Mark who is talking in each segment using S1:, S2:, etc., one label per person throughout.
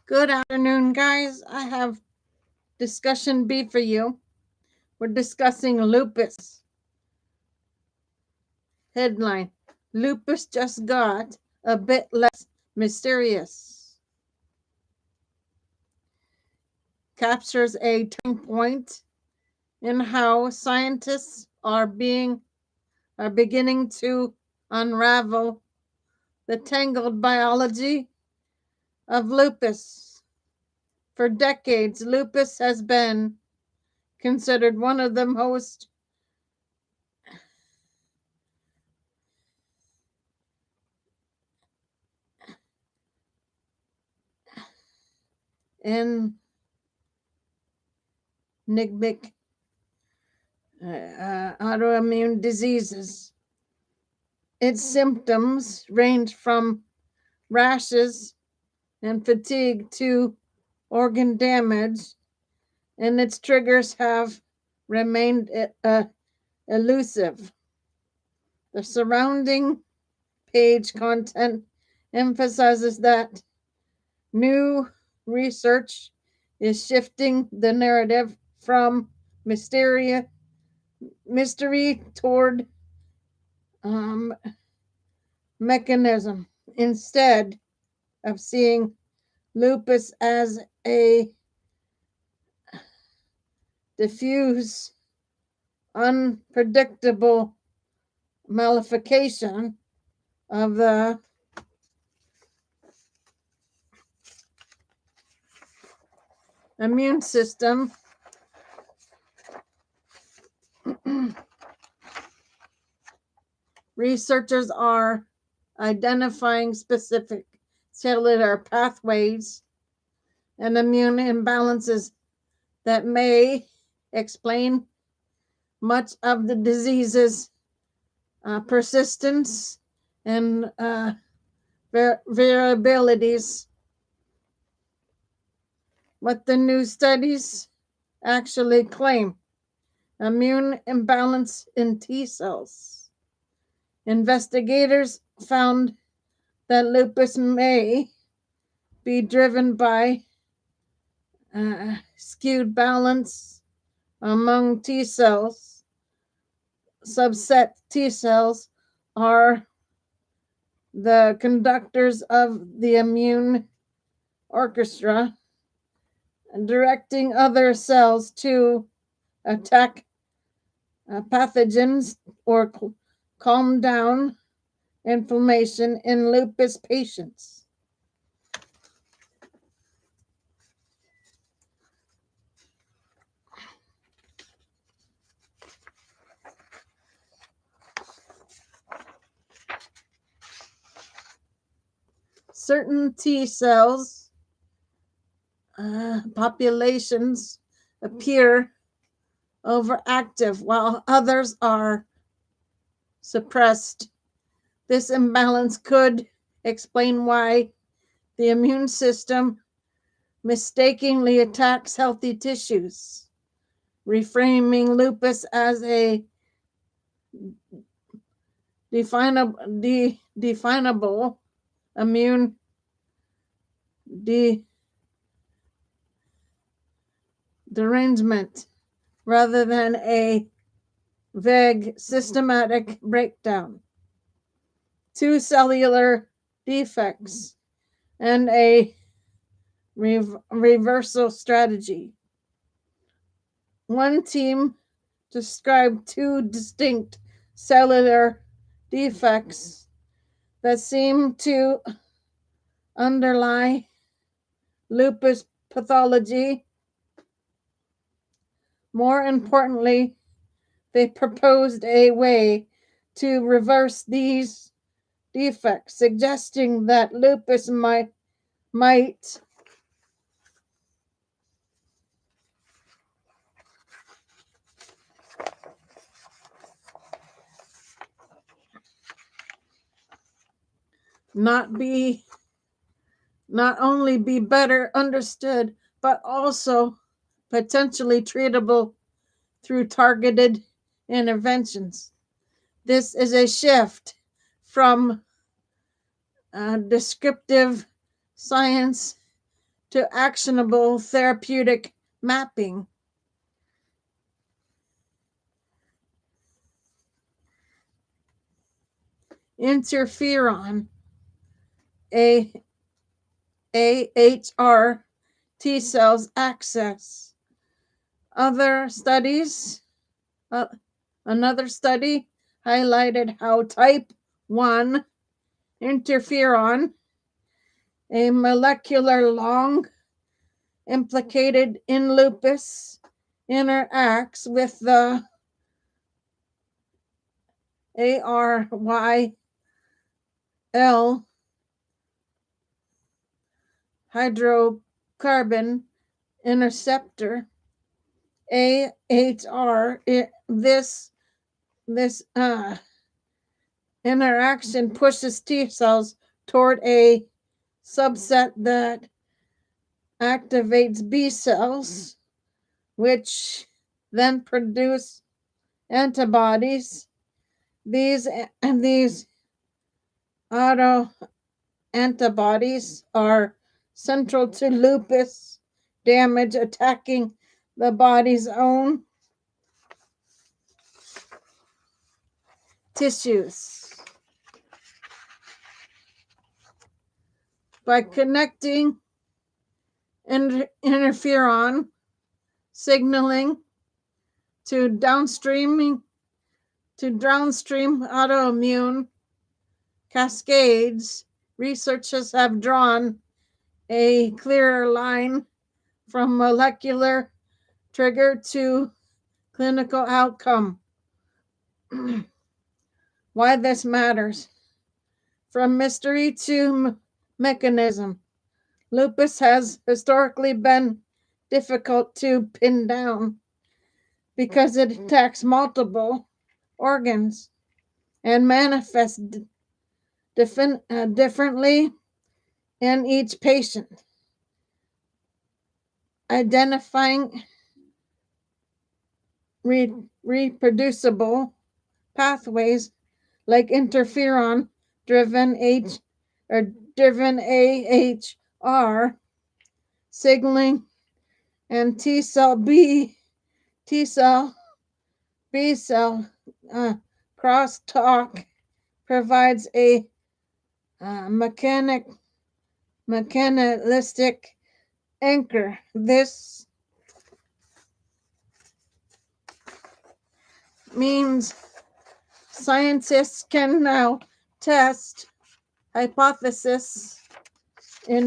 S1: Good afternoon, guys. I have discussion B for you. We're discussing lupus. Headline: Lupus just got a bit less mysterious. Captures a turning point in how scientists are beginning to unravel the tangled biology of lupus. For decades, lupus has been considered one of the most enigmatic autoimmune diseases. Its symptoms range from rashes and fatigue to organ damage, and its triggers have remained elusive. The surrounding page content emphasizes that new research is shifting the narrative from mystery toward mechanism, instead of seeing lupus as a diffuse, unpredictable modification of the immune system. Researchers are identifying specific cellular pathways and immune imbalances that may explain much of the disease's persistence and variabilities. What the new studies actually claim: immune imbalance in T cells. Investigators found that lupus may be driven by skewed balance among T cells. Subset T cells are the conductors of the immune orchestra, directing other cells to attack pathogens or calm down inflammation in lupus patients. Certain T cells populations appear overactive while others are suppressed. This imbalance could explain why the immune system mistakenly attacks healthy tissues, reframing lupus as a definable immune derangement rather than a vague systematic breakdown. Two cellular defects and a reversal strategy. One team described two distinct cellular defects that seem to underlie lupus pathology. More importantly, they proposed a way to reverse these defects, suggesting that lupus might not only be better understood, but also potentially treatable through targeted interventions. This is a shift from descriptive science to actionable therapeutic mapping. Interferon, A AHR T cells access. Other studies, uh, another study highlighted how type 1 interferon, a molecular long implicated in lupus, interacts with the ARYL hydrocarbon interceptor AHR. This interaction pushes T cells toward a subset that activates B cells, which then produce antibodies. These autoantibodies are central to lupus damage, attacking the body's own tissues. By connecting interferon signaling to downstream autoimmune cascades, researchers have drawn a clearer line from molecular trigger to clinical outcome. Why this matters. From mystery to mechanism, lupus has historically been difficult to pin down because it attacks multiple organs and manifests differently in each patient. Identifying reproducible pathways like interferon driven AHR signaling and T cell B cell crosstalk provides a mechanistic anchor. This means scientists can now test hypotheses in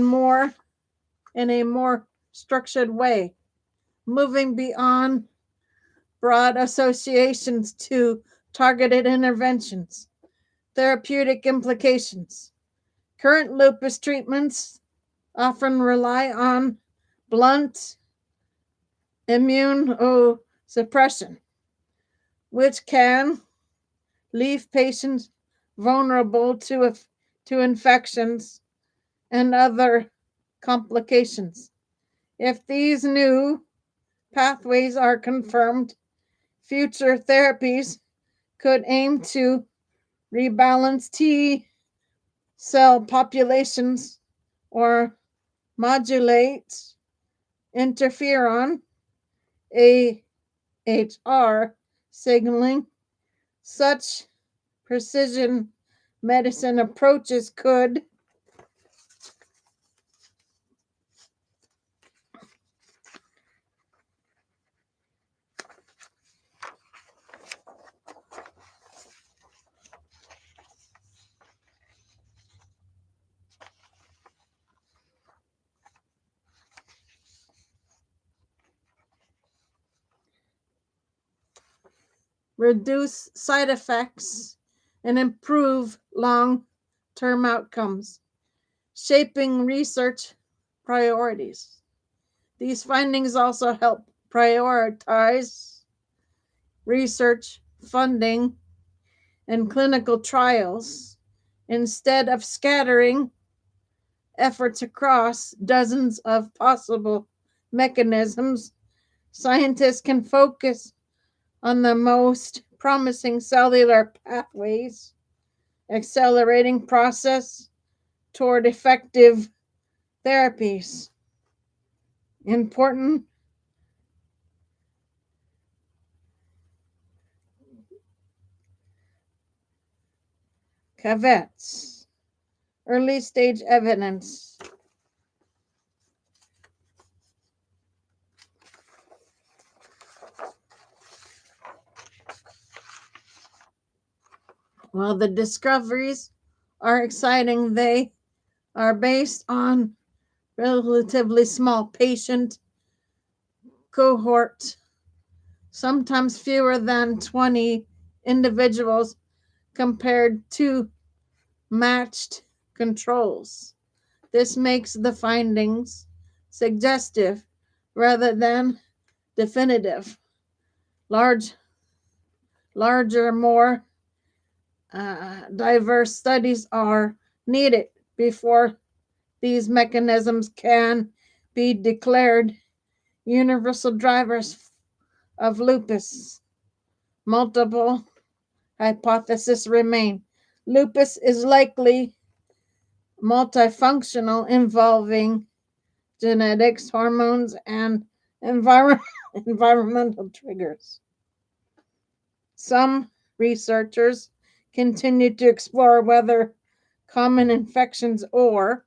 S1: a more structured way, moving beyond broad associations to targeted interventions. Therapeutic implications. Current lupus treatments often rely on blunt immunosuppression, which can leave patients vulnerable to infections and other complications. If these new pathways are confirmed, future therapies could aim to rebalance T cell populations or modulate interferon AHR signaling. Such precision medicine approaches could reduce side effects and improve long-term outcomes, shaping research priorities. These findings also help prioritize research funding and clinical trials instead of scattering efforts across dozens of possible mechanisms. Scientists can focus on the most promising cellular pathways, accelerating process toward effective therapies. Important caveats. Early stage evidence. While the discoveries are exciting, they are based on relatively small patient cohort, sometimes fewer than 20 individuals compared to matched controls. This makes the findings suggestive rather than definitive. Large, larger, more diverse studies are needed before these mechanisms can be declared universal drivers of lupus. Multiple hypotheses remain. Lupus is likely multifunctional, involving genetics, hormones, and environmental triggers. Some researchers continue to explore whether common infections or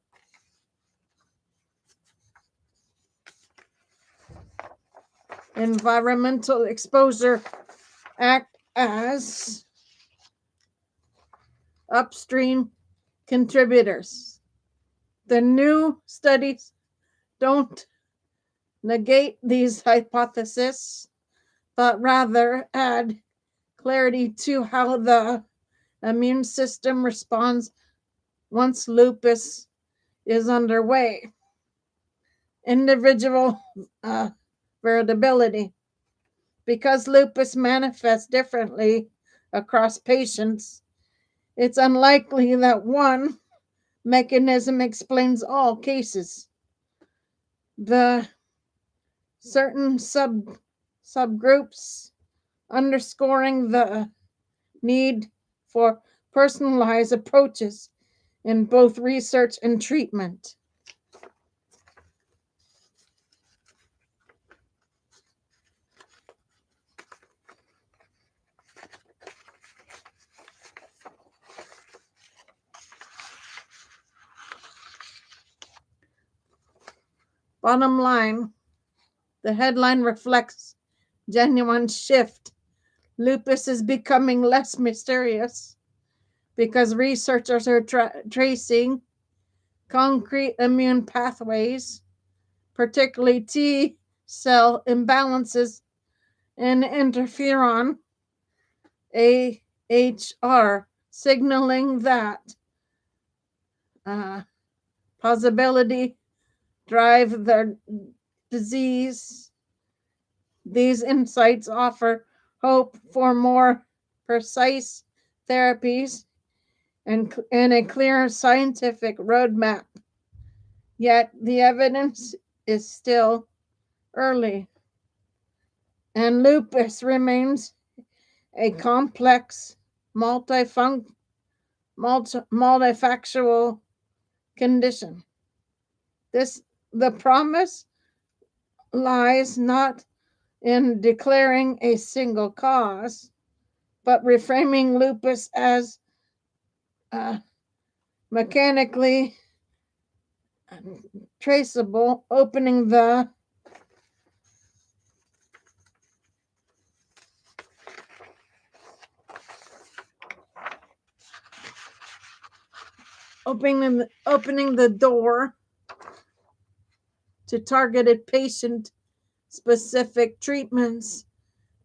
S1: environmental exposure act as upstream contributors. The new studies don't negate these hypotheses, but rather add clarity to how the immune system responds once lupus is underway. Individual variability. Because lupus manifests differently across patients, it's unlikely that one mechanism explains all cases. The certain subgroups underscoring the need for personalized approaches in both research and treatment. Bottom line, the headline reflects genuine shift. Lupus is becoming less mysterious because researchers are tracing concrete immune pathways, particularly T cell imbalances and interferon AHR, signaling that possibility drive their disease. These insights offer hope for more precise therapies and a clear scientific roadmap. Yet the evidence is still early, and lupus remains a complex, multifactorial condition. The promise lies not in declaring a single cause, but reframing lupus as mechanically traceable, opening the door to targeted patient specific treatments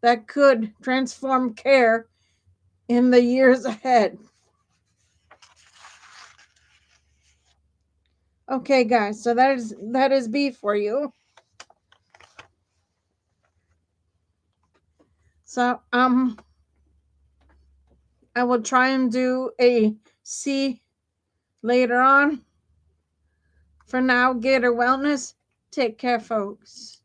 S1: that could transform care in the years ahead. Okay, guys, so that is B for you. So I will try and do a C later on. For now, Gator Wellness. Take care, folks.